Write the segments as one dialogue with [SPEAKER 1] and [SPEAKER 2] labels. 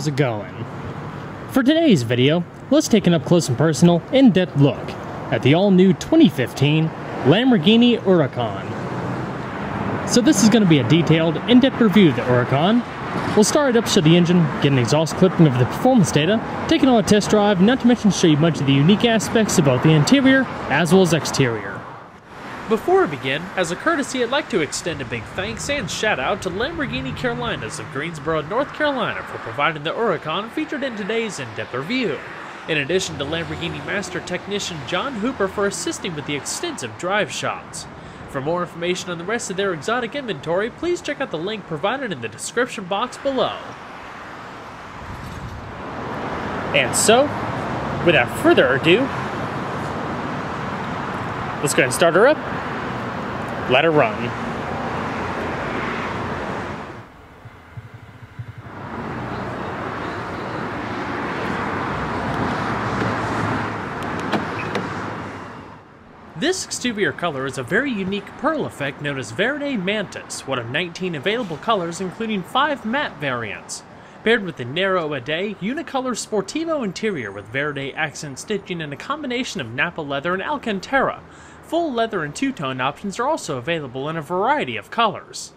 [SPEAKER 1] how's it going? For today's video, let's take an up close and personal, in-depth look at the all-new 2015 Lamborghini Huracán. So this is going to be a detailed, in-depth review of the Huracán. We'll start it up, show the engine, get an exhaust clipping of the performance data, take it on a test drive, not to mention show you much of the unique aspects of both the interior as well as exterior. Before we begin, as a courtesy, I'd like to extend a big thanks and shout out to Lamborghini Carolinas of Greensboro, North Carolina for providing the Huracán featured in today's in-depth review. In addition to Lamborghini Master Technician John Hooper for assisting with the extensive drive shots. For more information on the rest of their exotic inventory, please check out the link provided in the description box below. And so, without further ado, let's go ahead and start her up. Let her run. This exterior color is a very unique pearl effect known as Verde Mantis, one of 19 available colors including 5 matte variants. Paired with the narrow a day, unicolor Sportivo interior with Verde accent stitching and a combination of Napa leather and Alcantara. Full leather and two-tone options are also available in a variety of colors.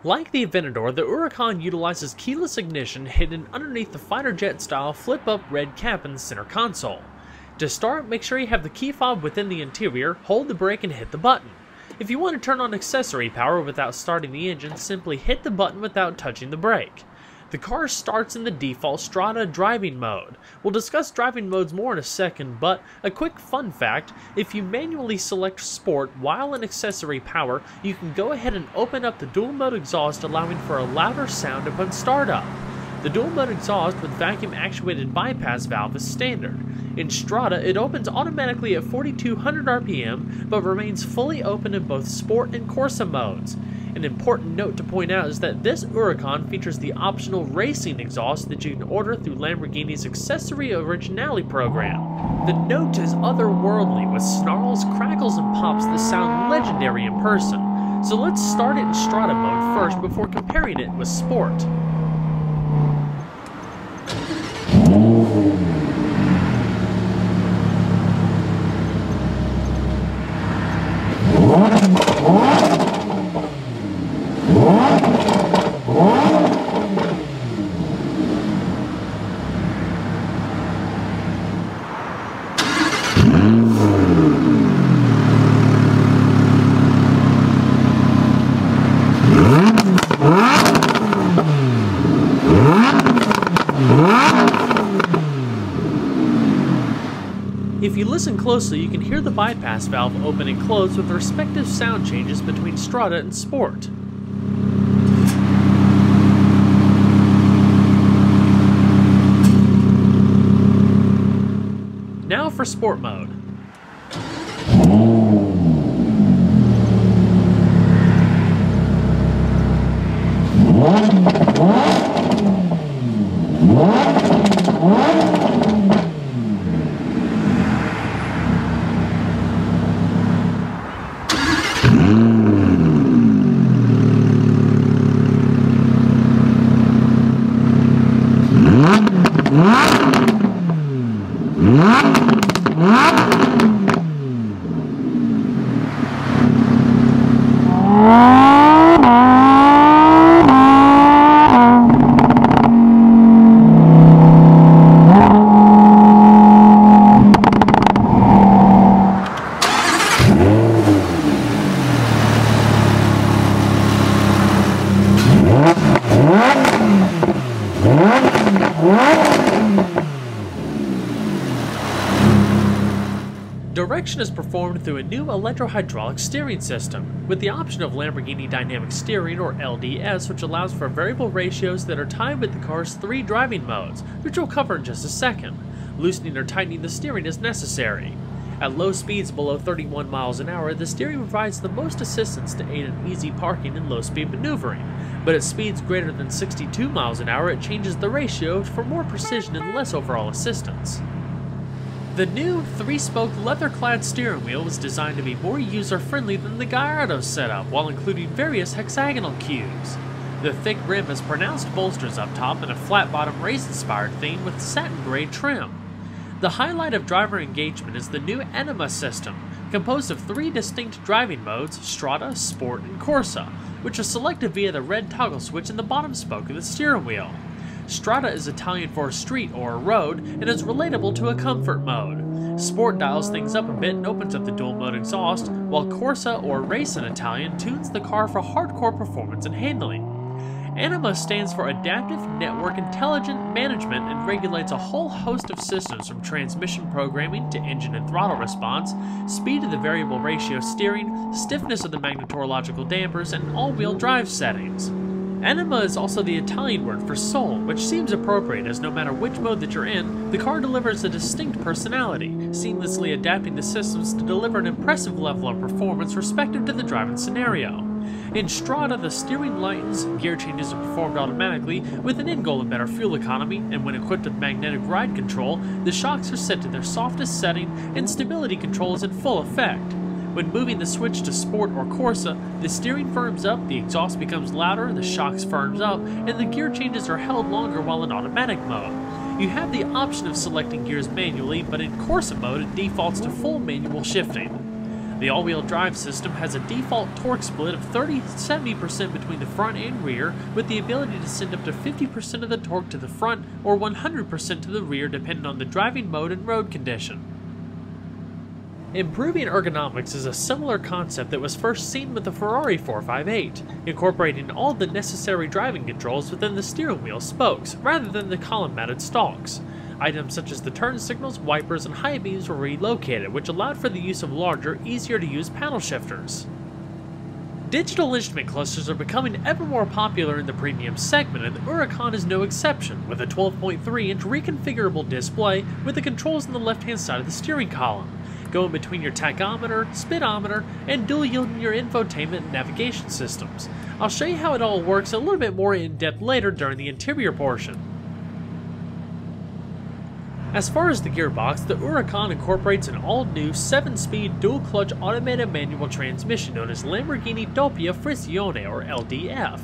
[SPEAKER 1] Like the Aventador, the Huracán utilizes keyless ignition hidden underneath the fighter jet style flip-up red cap in the center console. To start, make sure you have the key fob within the interior, hold the brake and hit the button. If you want to turn on accessory power without starting the engine, simply hit the button without touching the brake. The car starts in the default Strada driving mode. We'll discuss driving modes more in a second, but a quick fun fact, if you manually select Sport while in accessory power, you can go ahead and open up the dual mode exhaust, allowing for a louder sound upon startup. The dual mode exhaust with vacuum actuated bypass valve is standard. In Strada, it opens automatically at 4200 RPM, but remains fully open in both Sport and Corsa modes. An important note to point out is that this Huracán features the optional racing exhaust that you can order through Lamborghini's Accessory Originale program. The note is otherworldly, with snarls, crackles, and pops that sound legendary in person. So let's start it in Strada mode first before comparing it with Sport. If you listen closely, you can hear the bypass valve open and close with respective sound changes between Strada and Sport. Now for Sport mode. Direction is performed through a new electro-hydraulic steering system, with the option of Lamborghini Dynamic Steering or LDS, which allows for variable ratios that are timed with the car's 3 driving modes, which we'll cover in just a second. Loosening or tightening the steering is necessary. At low speeds below 31 miles an hour, the steering provides the most assistance to aid in easy parking and low-speed maneuvering, but at speeds greater than 62 miles an hour, it changes the ratio for more precision and less overall assistance. The new 3-spoke leather-clad steering wheel was designed to be more user-friendly than the Gallardo's setup, while including various hexagonal cues. The thick rim has pronounced bolsters up top and a flat-bottom race-inspired theme with satin gray trim. The highlight of driver engagement is the new Anima system, composed of 3 distinct driving modes, Strada, Sport, and Corsa, which are selected via the red toggle switch in the bottom spoke of the steering wheel. Strada is Italian for street or road, and is relatable to a comfort mode. Sport dials things up a bit and opens up the dual mode exhaust, while Corsa or Race in Italian tunes the car for hardcore performance and handling. Anima stands for Adaptive Network Intelligent Management and regulates a whole host of systems from transmission programming to engine and throttle response, speed of the variable ratio steering, stiffness of the magnetorological dampers, and all-wheel drive settings. Anima is also the Italian word for soul, which seems appropriate as no matter which mode that you're in, the car delivers a distinct personality, seamlessly adapting the systems to deliver an impressive level of performance respective to the driving scenario. In Strada, the steering lightens, gear changes are performed automatically, with an end goal of better fuel economy, and when equipped with magnetic ride control, the shocks are set to their softest setting, and stability control is in full effect. When moving the switch to Sport or Corsa, the steering firms up, the exhaust becomes louder, the shocks firms up, and the gear changes are held longer while in automatic mode. You have the option of selecting gears manually, but in Corsa mode it defaults to full manual shifting. The all-wheel drive system has a default torque split of 30-70% between the front and rear, with the ability to send up to 50% of the torque to the front or 100% to the rear depending on the driving mode and road condition. Improving ergonomics is a similar concept that was first seen with the Ferrari 458, incorporating all the necessary driving controls within the steering wheel spokes, rather than the column-mounted stalks. Items such as the turn signals, wipers, and high beams were relocated, which allowed for the use of larger, easier-to-use paddle shifters. Digital instrument clusters are becoming ever more popular in the premium segment, and the Huracan is no exception, with a 12.3-inch reconfigurable display with the controls on the left-hand side of the steering column, going between your tachometer, speedometer, and dual-yielding your infotainment and navigation systems. I'll show you how it all works a little bit more in depth later during the interior portion. As far as the gearbox, the Huracan incorporates an all-new 7-speed dual-clutch automated manual transmission known as Lamborghini Doppia Frizione, or LDF.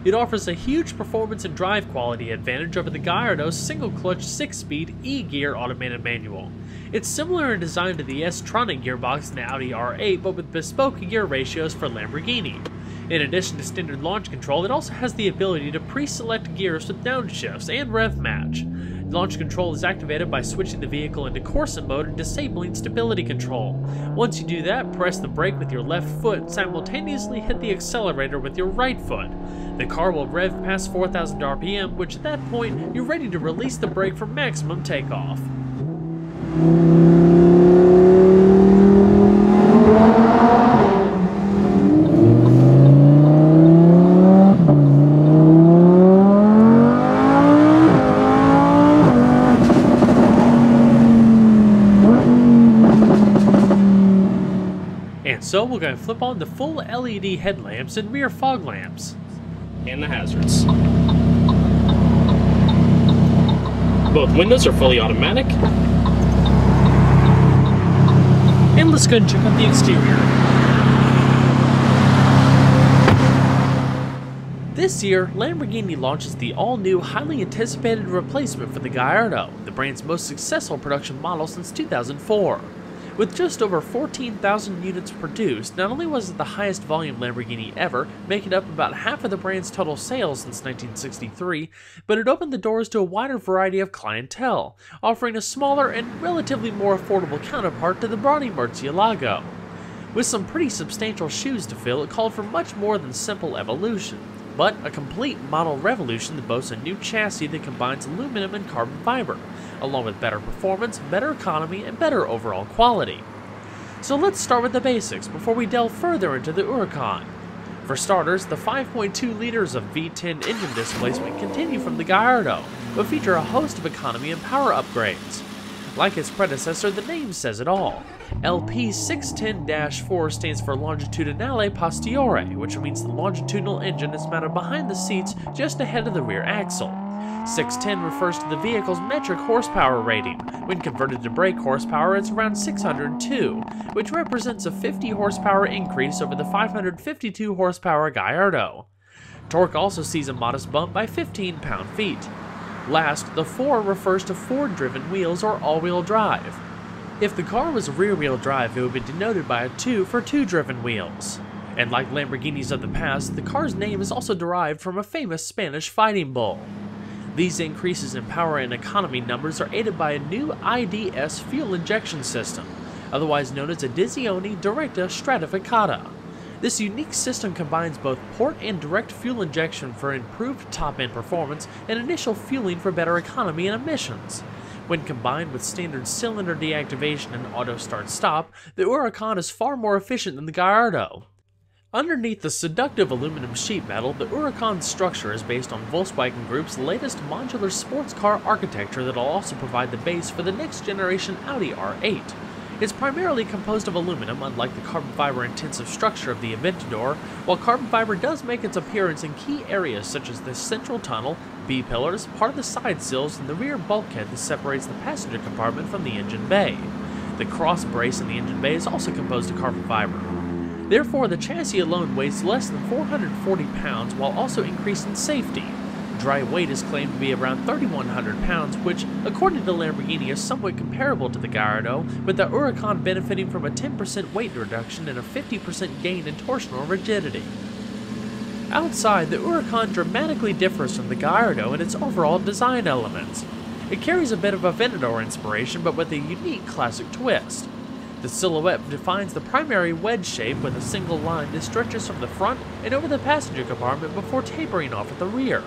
[SPEAKER 1] It offers a huge performance and drive quality advantage over the Gallardo's single-clutch 6-speed E-gear automated manual. It's similar in design to the S-tronic gearbox in the Audi R8, but with bespoke gear ratios for Lamborghini. In addition to standard launch control, it also has the ability to pre-select gears with downshifts and rev match. Launch control is activated by switching the vehicle into Corsa mode and disabling stability control. Once you do that, press the brake with your left foot and simultaneously hit the accelerator with your right foot. The car will rev past 4,000 RPM, which at that point, you're ready to release the brake for maximum takeoff. So we're going to flip on the full LED headlamps and rear fog lamps.
[SPEAKER 2] And the hazards. Both windows are fully automatic.
[SPEAKER 1] And let's go and check out the exterior. This year, Lamborghini launches the all-new, highly anticipated replacement for the Gallardo, the brand's most successful production model since 2004. With just over 14,000 units produced, not only was it the highest volume Lamborghini ever, making up about half of the brand's total sales since 1963, but it opened the doors to a wider variety of clientele, offering a smaller and relatively more affordable counterpart to the Brawny Murcielago. With some pretty substantial shoes to fill, it called for much more than simple evolution, but a complete model revolution that boasts a new chassis that combines aluminum and carbon fiber, along with better performance, better economy, and better overall quality. So let's start with the basics before we delve further into the Huracan. For starters, the 5.2 liters of V10 engine displacement continue from the Gallardo, but feature a host of economy and power upgrades. Like its predecessor, the name says it all. LP610-4 stands for Longitudinale Posteriore, which means the longitudinal engine is mounted behind the seats just ahead of the rear axle. 610 refers to the vehicle's metric horsepower rating. When converted to brake horsepower, it's around 602, which represents a 50 horsepower increase over the 552 horsepower Gallardo. Torque also sees a modest bump by 15 pound-feet. Last, the 4 refers to forward-driven wheels or all-wheel drive. If the car was rear-wheel drive, it would be denoted by a 2 for 2-driven wheels. And like Lamborghinis of the past, the car's name is also derived from a famous Spanish fighting bull. These increases in power and economy numbers are aided by a new IDS fuel injection system, otherwise known as a Dizione Directa Stratificata. This unique system combines both port and direct fuel injection for improved top-end performance and initial fueling for better economy and emissions. When combined with standard cylinder deactivation and auto start-stop, the Huracán is far more efficient than the Gallardo. Underneath the seductive aluminum sheet metal, the Huracán's structure is based on Volkswagen Group's latest modular sports car architecture that will also provide the base for the next-generation Audi R8. It's primarily composed of aluminum, unlike the carbon fiber-intensive structure of the Aventador, while carbon fiber does make its appearance in key areas such as the central tunnel, B-pillars, part of the side sills, and the rear bulkhead that separates the passenger compartment from the engine bay. The cross brace in the engine bay is also composed of carbon fiber. Therefore, the chassis alone weighs less than 440 pounds while also increasing safety. Dry weight is claimed to be around 3,100 pounds, which, according to Lamborghini, is somewhat comparable to the Gallardo, with the Huracán benefiting from a 10% weight reduction and a 50% gain in torsional rigidity. Outside, the Huracán dramatically differs from the Gallardo in its overall design elements. It carries a bit of Aventador inspiration, but with a unique classic twist. The silhouette defines the primary wedge shape with a single line that stretches from the front and over the passenger compartment before tapering off at the rear.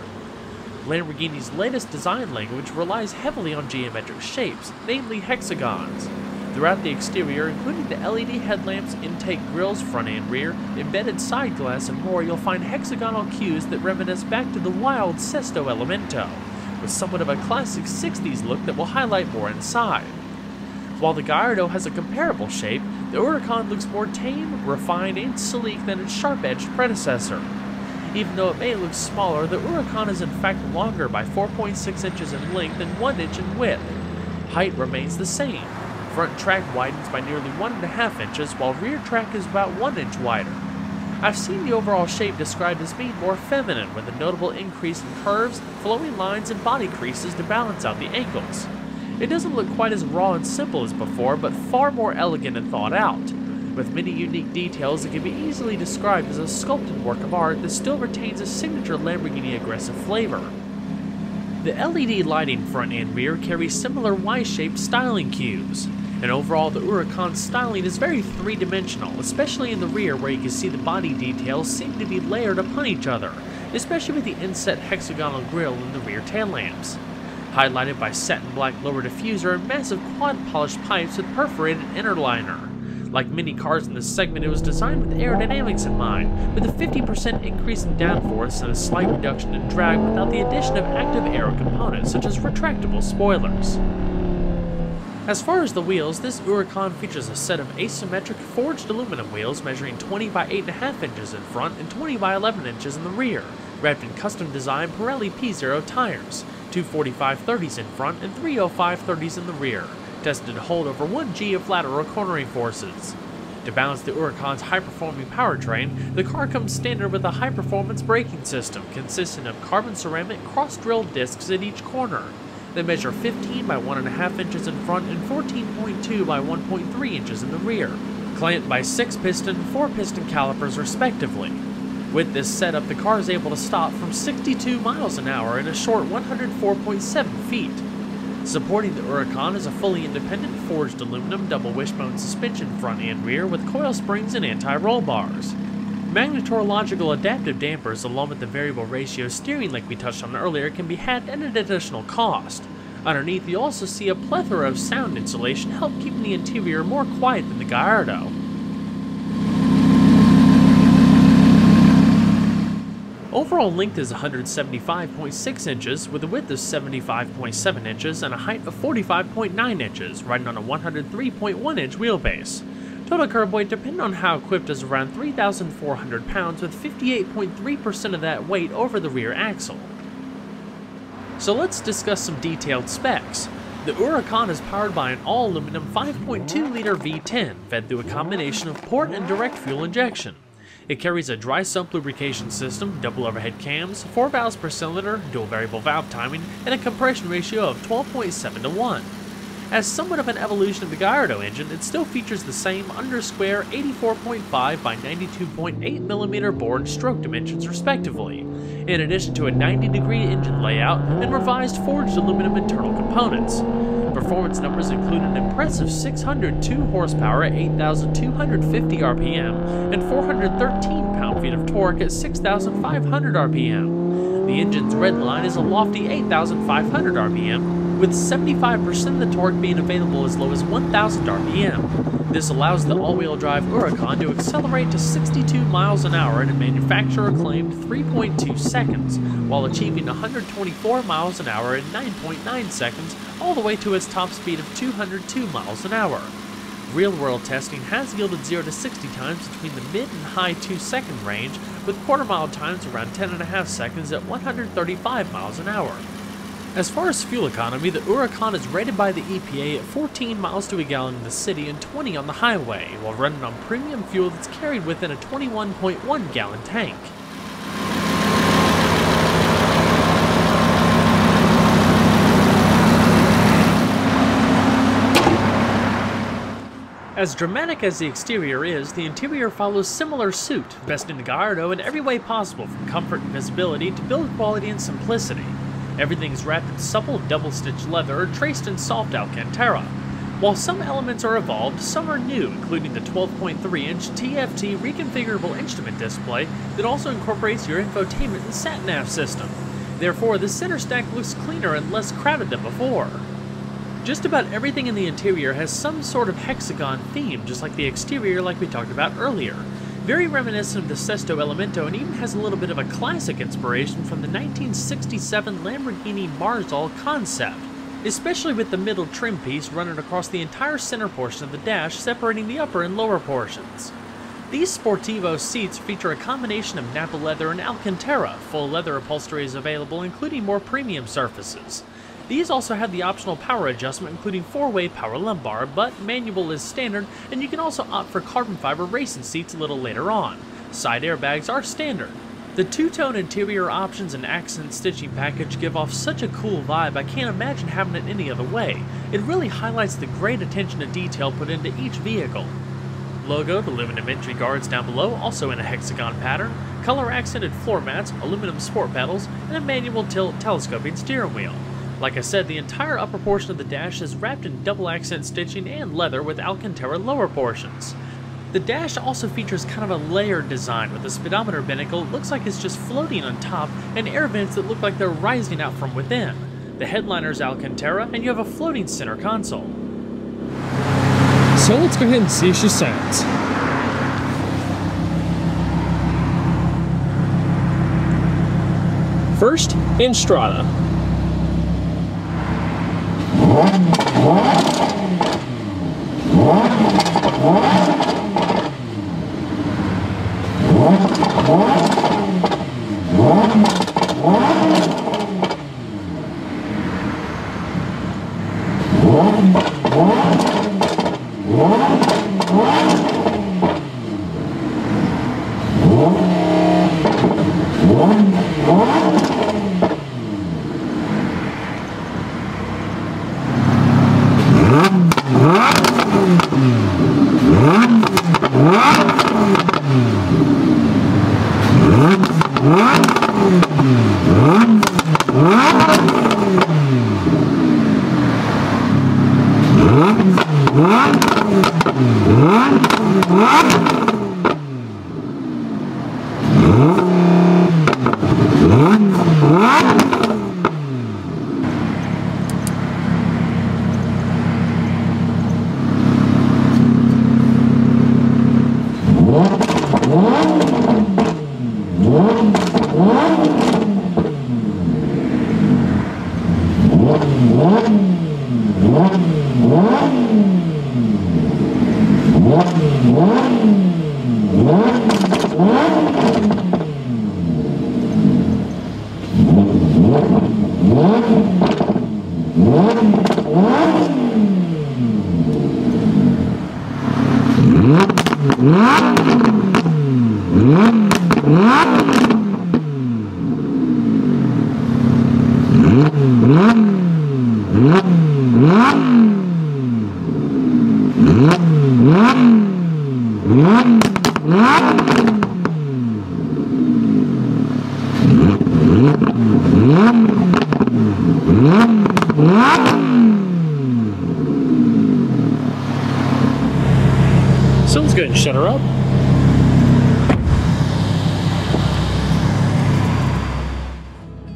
[SPEAKER 1] Lamborghini's latest design language relies heavily on geometric shapes, namely hexagons. Throughout the exterior, including the LED headlamps, intake grills, front and rear, embedded side glass, and more, you'll find hexagonal cues that reminisce back to the wild Sesto Elemento, with somewhat of a classic 60s look that will highlight more inside. While the Gallardo has a comparable shape, the Huracán looks more tame, refined, and sleek than its sharp-edged predecessor. Even though it may look smaller, the Huracán is in fact longer by 4.6 inches in length and 1 inch in width. Height remains the same. Front track widens by nearly 1.5 inches, while rear track is about 1 inch wider. I've seen the overall shape described as being more feminine, with a notable increase in curves, flowing lines, and body creases to balance out the angles. It doesn't look quite as raw and simple as before, but far more elegant and thought out. With many unique details, it can be easily described as a sculpted work of art that still retains a signature Lamborghini aggressive flavor. The LED lighting front and rear carries similar Y-shaped styling cues, and overall the Huracán's styling is very three-dimensional, especially in the rear where you can see the body details seem to be layered upon each other, especially with the inset hexagonal grille in the rear tail lamps. Highlighted by satin black lower diffuser and massive quad-polished pipes with perforated inner liner. Like many cars in this segment, it was designed with aerodynamics in mind, with a 50% increase in downforce and a slight reduction in drag without the addition of active aero components such as retractable spoilers. As far as the wheels, this Huracán features a set of asymmetric forged aluminum wheels measuring 20 by 8.5 inches in front and 20 by 11 inches in the rear, wrapped in custom-designed Pirelli P0 tires, 245/30s in front and 305/30s in the rear, tested to hold over 1 G of lateral cornering forces. To balance the Huracán's high-performing powertrain, the car comes standard with a high-performance braking system consisting of carbon ceramic cross-drilled discs at each corner. They measure 15 by 1.5 inches in front and 14.2 by 1.3 inches in the rear, clamped by 6-piston and 4-piston calipers respectively. With this setup, the car is able to stop from 62 miles an hour in a short 104.7 feet. Supporting the Huracán is a fully independent forged aluminum double wishbone suspension front and rear with coil springs and anti-roll bars. Magnetorological adaptive dampers along with the variable ratio steering like we touched on earlier can be had at an additional cost. Underneath, you also see a plethora of sound insulation help keeping the interior more quiet than the Gallardo. Overall length is 175.6 inches, with a width of 75.7 inches and a height of 45.9 inches, riding on a 103.1 inch wheelbase. Total curb weight, depending on how equipped, is around 3,400 pounds, with 58.3% of that weight over the rear axle. So let's discuss some detailed specs. The Huracán is powered by an all-aluminum 5.2-liter V10, fed through a combination of port and direct fuel injection. It carries a dry sump lubrication system, double overhead cams, 4 valves per cylinder, dual variable valve timing, and a compression ratio of 12.7 to 1. As somewhat of an evolution of the Gallardo engine, it still features the same under-square 84.5 by 92.8mm bore and stroke dimensions respectively, in addition to a 90-degree engine layout and revised forged aluminum internal components. Performance numbers include an impressive 602 horsepower at 8,250 RPM and 413 pound-feet of torque at 6,500 RPM. The engine's red line is a lofty 8,500 RPM, with 75% of the torque being available as low as 1,000 RPM. This allows the all-wheel drive Huracán to accelerate to 62 miles an hour in a manufacturer-claimed 3.2 seconds, while achieving 124 miles an hour in 9.9 seconds, all the way to its top speed of 202 miles an hour. Real-world testing has yielded 0 to 60 times between the mid and high 2-second range, with quarter-mile times around 10.5 seconds at 135 miles an hour. As far as fuel economy, the Huracán is rated by the EPA at 14 miles to a gallon in the city and 20 on the highway, while running on premium fuel that's carried within a 21.1 gallon tank. As dramatic as the exterior is, the interior follows similar suit, besting the Gallardo in every way possible, from comfort and visibility to build quality and simplicity. Everything's wrapped in supple double-stitched leather or traced in soft Alcantara. While some elements are evolved, some are new, including the 12.3-inch TFT reconfigurable instrument display that also incorporates your infotainment and sat-nav system. Therefore, the center stack looks cleaner and less crowded than before. Just about everything in the interior has some sort of hexagon theme, just like the exterior like we talked about earlier. Very reminiscent of the Sesto Elemento, and even has a little bit of a classic inspiration from the 1967 Lamborghini Marzal concept, especially with the middle trim piece running across the entire center portion of the dash, separating the upper and lower portions. These Sportivo seats feature a combination of Napa leather and Alcantara. Full leather upholstery is available, including more premium surfaces. These also have the optional power adjustment, including 4-way power lumbar, but manual is standard, and you can also opt for carbon fiber racing seats a little later on. Side airbags are standard. The two-tone interior options and accent stitching package give off such a cool vibe I can't imagine having it any other way. It really highlights the great attention to detail put into each vehicle. Logoed aluminum entry guards down below, also in a hexagon pattern, color-accented floor mats, aluminum sport pedals, and a manual tilt telescoping steering wheel. Like I said, the entire upper portion of the dash is wrapped in double accent stitching and leather with Alcantara lower portions. The dash also features kind of a layered design with a speedometer binnacle that looks like it's just floating on top and air vents that look like they're rising out from within. The headliner is Alcantara, and you have a floating center console.
[SPEAKER 2] So let's go ahead and see if she sounds. First, in Strada.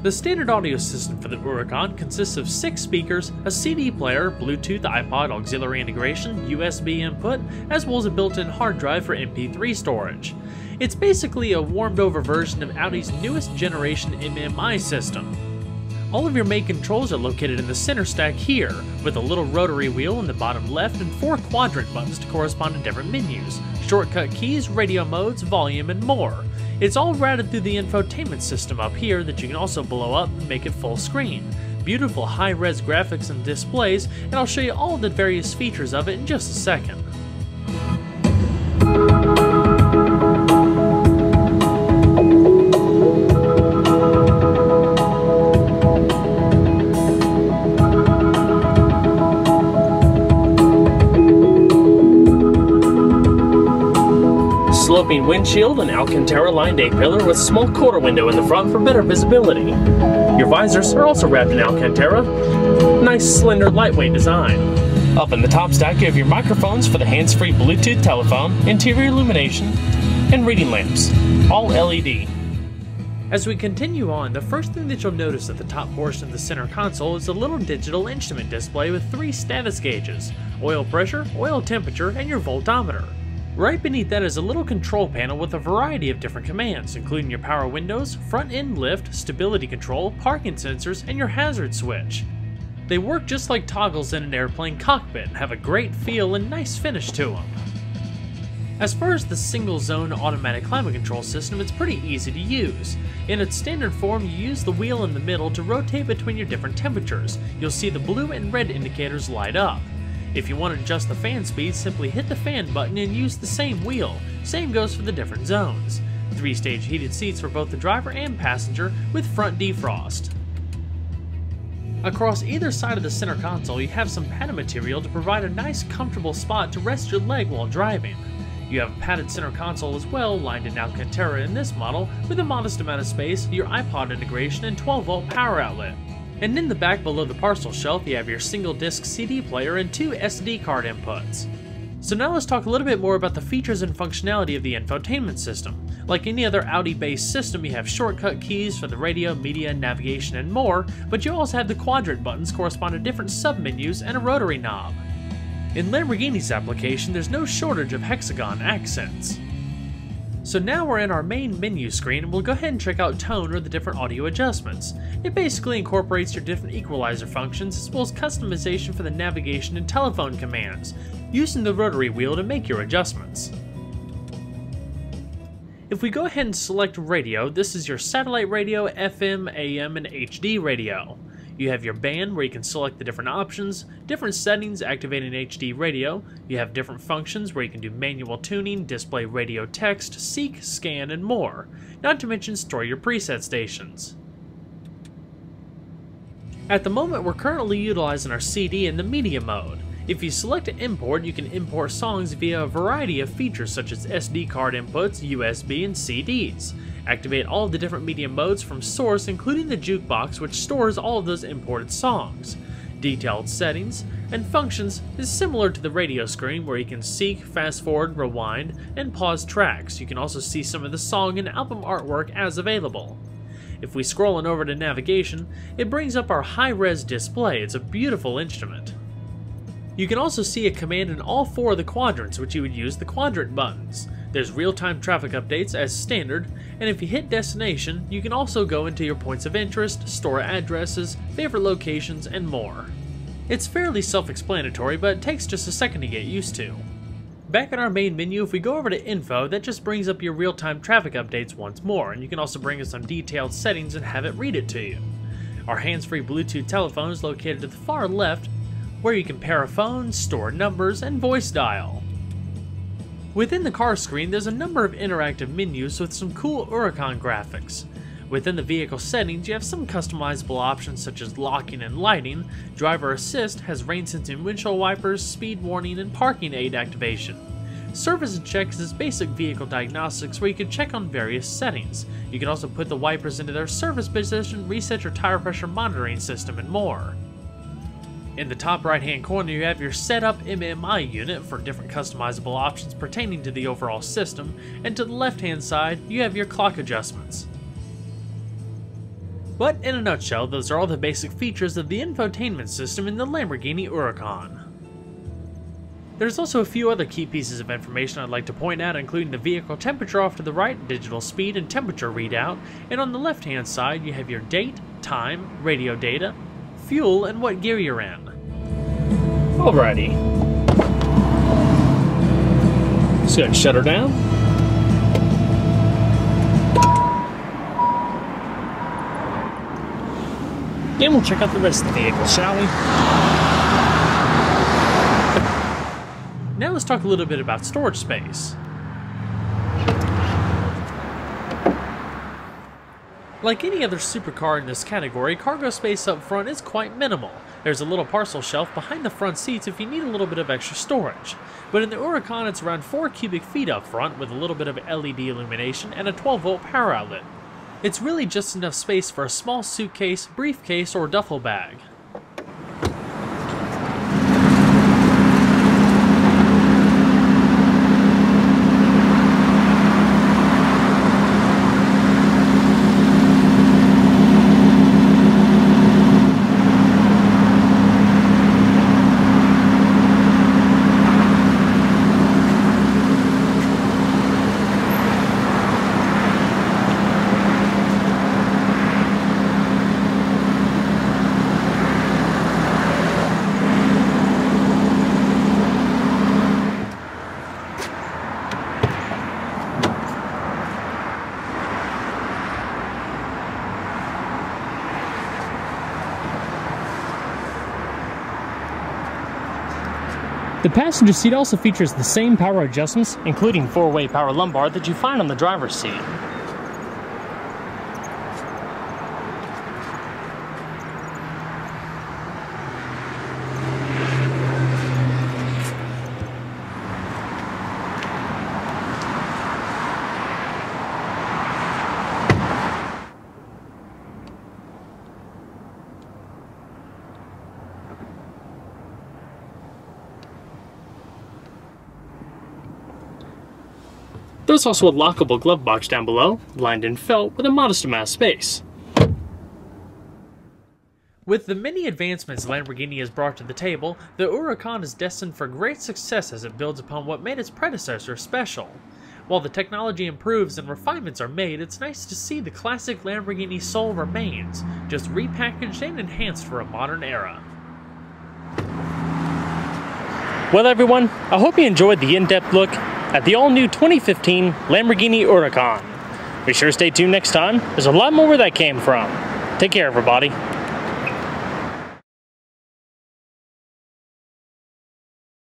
[SPEAKER 1] The standard audio system for the Huracán consists of 6 speakers, a CD player, Bluetooth iPod auxiliary integration, USB input, as well as a built-in hard drive for MP3 storage. It's basically a warmed-over version of Audi's newest generation MMI system. All of your main controls are located in the center stack here, with a little rotary wheel in the bottom left and 4 quadrant buttons to correspond to different menus, shortcut keys, radio modes, volume, and more. It's all routed through the infotainment system up here that you can also blow up and make it full screen. Beautiful high-res graphics and displays, and I'll show you all the various features of it in just a second.
[SPEAKER 2] Sloping windshield and Alcantara-lined A-pillar with small quarter window in the front for better visibility. Your visors are also wrapped in Alcantara. Nice, slender, lightweight design. Up in the top stack, you have your microphones for the hands-free Bluetooth telephone, interior illumination, and reading lamps, all LED.
[SPEAKER 1] As we continue on, the first thing that you'll notice at the top portion of the center console is a little digital instrument display with 3 status gauges: oil pressure, oil temperature, and your voltometer. Right beneath that is a little control panel with a variety of different commands, including your power windows, front end lift, stability control, parking sensors, and your hazard switch. They work just like toggles in an airplane cockpit and have a great feel and nice finish to them. As far as the single zone automatic climate control system, it's pretty easy to use. In its standard form, you use the wheel in the middle to rotate between your different temperatures. You'll see the blue and red indicators light up. If you want to adjust the fan speed, simply hit the fan button and use the same wheel. Same goes for the different zones. 3-stage heated seats for both the driver and passenger with front defrost. Across either side of the center console, you have some padded material to provide a nice comfortable spot to rest your leg while driving. You have a padded center console as well, lined in Alcantara in this model, with a modest amount of space, your iPod integration, and 12-volt power outlet. And in the back below the parcel shelf, you have your single disc CD player and 2 SD card inputs. So now let's talk a little bit more about the features and functionality of the infotainment system. Like any other Audi-based system, you have shortcut keys for the radio, media, navigation, and more, but you also have the quadrant buttons correspond to different sub-menus and a rotary knob. In Lamborghini's application, there's no shortage of hexagon accents. So now we're in our main menu screen, and we'll go ahead and check out tone or the different audio adjustments. It basically incorporates your different equalizer functions as well as customization for the navigation and telephone commands, using the rotary wheel to make your adjustments. If we go ahead and select radio, this is your satellite radio, FM, AM, and HD radio. You have your band where you can select the different options, different settings activating HD radio. You have different functions where you can do manual tuning, display radio text, seek, scan, and more. Not to mention store your preset stations. At the moment, we're currently utilizing our CD in the media mode. If you select import, you can import songs via a variety of features such as SD card inputs, USB, and CDs. Activate all of the different media modes from source, including the jukebox, which stores all of those imported songs. Detailed settings and functions is similar to the radio screen where you can seek, fast forward, rewind, and pause tracks. You can also see some of the song and album artwork as available. If we scroll on over to navigation, it brings up our high-res display. It's a beautiful instrument. You can also see a command in all 4 of the quadrants, which you would use the quadrant buttons. There's real-time traffic updates as standard, and if you hit destination, you can also go into your points of interest, store addresses, favorite locations, and more. It's fairly self-explanatory, but it takes just a second to get used to. Back in our main menu, if we go over to info, that just brings up your real-time traffic updates once more, and you can also bring in some detailed settings and have it read it to you. Our hands-free Bluetooth telephone is located to the far left, where you can pair a phone, store numbers, and voice dial. Within the car screen, there's a number of interactive menus with some cool Huracán graphics. Within the vehicle settings, you have some customizable options such as locking and lighting. Driver Assist has rain-sensing windshield wipers, speed warning, and parking aid activation. Service and Checks is basic vehicle diagnostics where you can check on various settings. You can also put the wipers into their service position, reset your tire pressure monitoring system, and more. In the top right hand corner, you have your setup MMI unit for different customizable options pertaining to the overall system, and to the left hand side, you have your clock adjustments. But in a nutshell, those are all the basic features of the infotainment system in the Lamborghini Huracán. There's also a few other key pieces of information I'd like to point out, including the vehicle temperature off to the right, digital speed and temperature readout, and on the left hand side you have your date, time, radio data, fuel, and what gear you're in.
[SPEAKER 2] Alrighty. Just gonna shut her down. And we'll check out the rest of the vehicle, shall we?
[SPEAKER 1] Now let's talk a little bit about storage space. Like any other supercar in this category, cargo space up front is quite minimal. There's a little parcel shelf behind the front seats if you need a little bit of extra storage. But in the Huracán, it's around 4 cubic feet up front with a little bit of LED illumination and a 12-volt power outlet. It's really just enough space for a small suitcase, briefcase, or duffel bag.
[SPEAKER 2] The passenger seat also features the same power adjustments, including 4-way power lumbar, that you find on the driver's seat. There's also a lockable glove box down below, lined in felt with a modest amount of space.
[SPEAKER 1] With the many advancements Lamborghini has brought to the table, the Huracán is destined for great success as it builds upon what made its predecessor special. While the technology improves and refinements are made, it's nice to see the classic Lamborghini soul remains, just repackaged and enhanced for a modern era.
[SPEAKER 2] Well everyone, I hope you enjoyed the in-depth look at the all-new 2015 Lamborghini Huracán. Be sure to stay tuned next time, there's a lot more where that came from. Take care everybody.